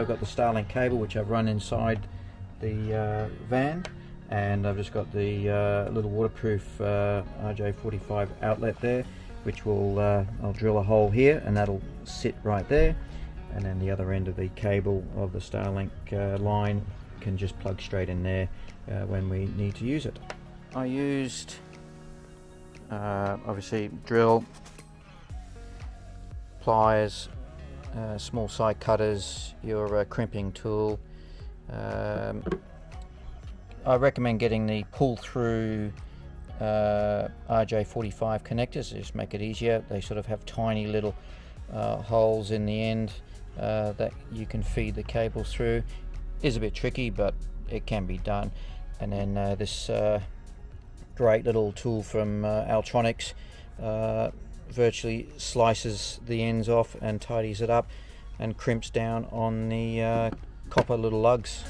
I've got the Starlink cable which I've run inside the van, and I've just got the little waterproof RJ45 outlet there, which will I'll drill a hole here and that'll sit right there, and then the other end of the cable of the Starlink line can just plug straight in there when we need to use it. I used obviously drill, pliers, small side cutters, your crimping tool. I recommend getting the pull-through RJ45 connectors. They just make it easier. They sort of have tiny little holes in the end that you can feed the cables through. It is a bit tricky, but it can be done. And then this great little tool from Altronics virtually slices the ends off and tidies it up and crimps down on the copper little lugs.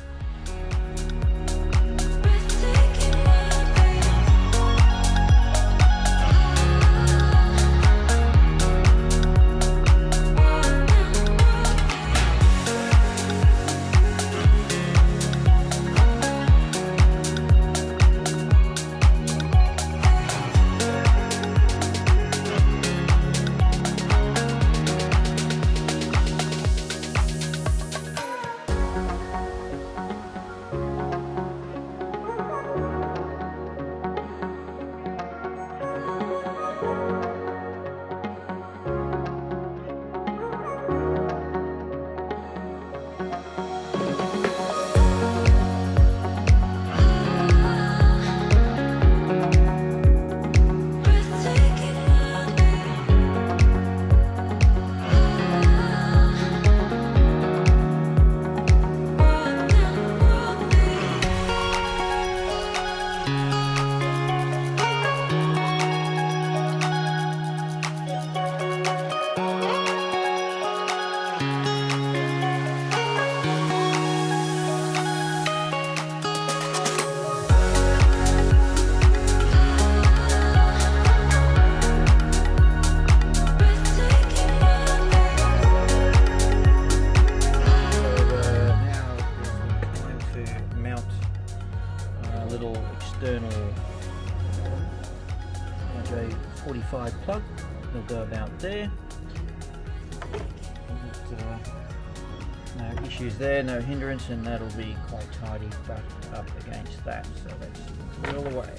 External RJ45 plug. It'll go about there. No issues there, no hindrance, and that'll be quite tidy back up against that. So let's drill away.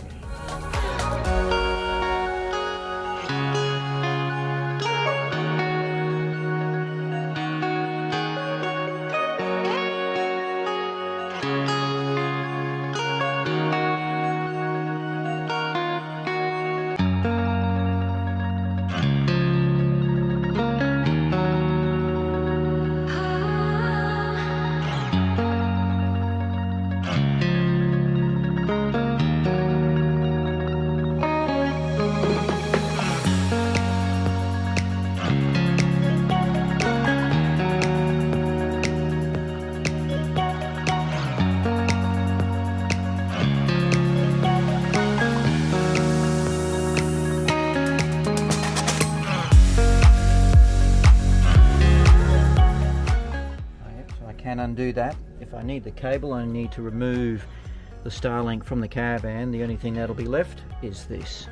Can undo that. If I need the cable, I need to remove the Starlink from the caravan. The only thing that'll be left is this.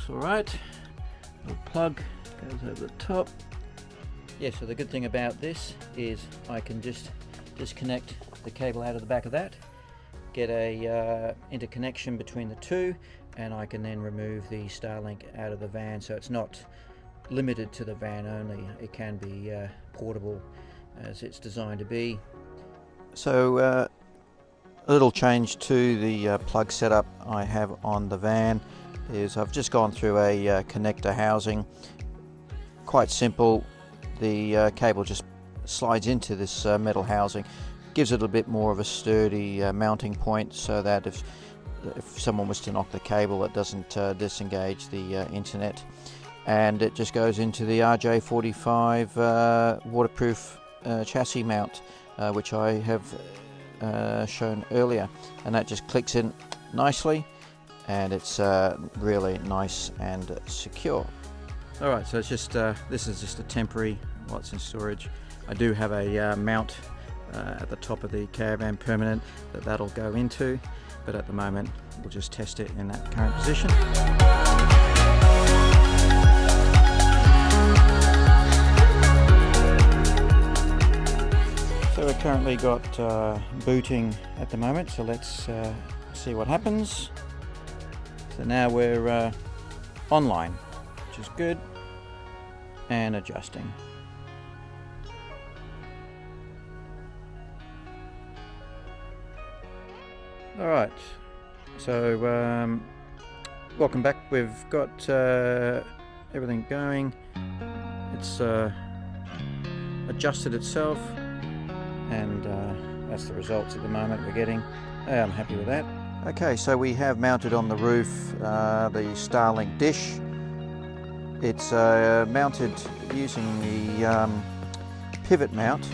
Alright, little plug goes over the top. Yeah, so the good thing about this is I can just disconnect the cable out of the back of that, get a interconnection between the two, and I can then remove the Starlink out of the van, so it's not limited to the van only. It can be portable as it's designed to be. So A little change to the plug setup I have on the van is I've just gone through a connector housing. Quite simple. The cable just slides into this metal housing, gives it a bit more of a sturdy mounting point, so that if someone was to knock the cable, it doesn't disengage the internet. And it just goes into the RJ45 waterproof chassis mount, which I have shown earlier, and that just clicks in nicely, and it's really nice and secure. Alright, so it's just this is just a temporary while it's in storage. I do have a mount at the top of the caravan permanent that'll go into, but at the moment we'll just test it in that current position. So we've currently got booting at the moment, so let's see what happens. So now we're online, which is good, and adjusting. Alright, so welcome back. We've got everything going. It's adjusted itself, and that's the results at the moment we're getting. I'm happy with that. Okay, so we have mounted on the roof the Starlink dish. It's mounted using the pivot mount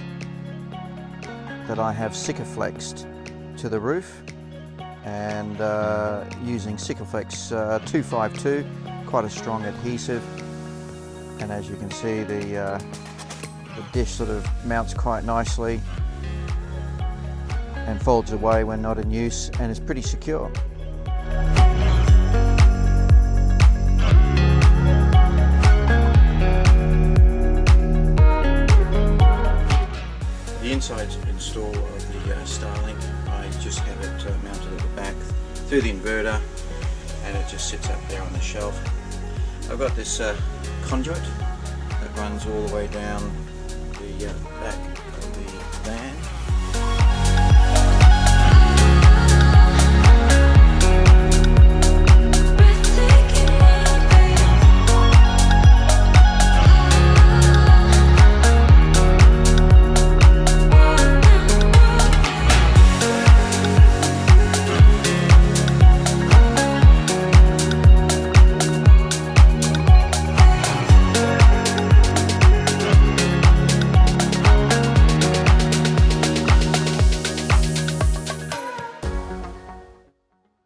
that I have Sikaflexed to the roof, and using Sikaflex 252, quite a strong adhesive, and as you can see the dish sort of mounts quite nicely and folds away when not in use, and is pretty secure. The inside install of the Starlink, I just have it mounted at the back through the inverter, and it just sits up there on the shelf. I've got this conduit that runs all the way down the back of the van,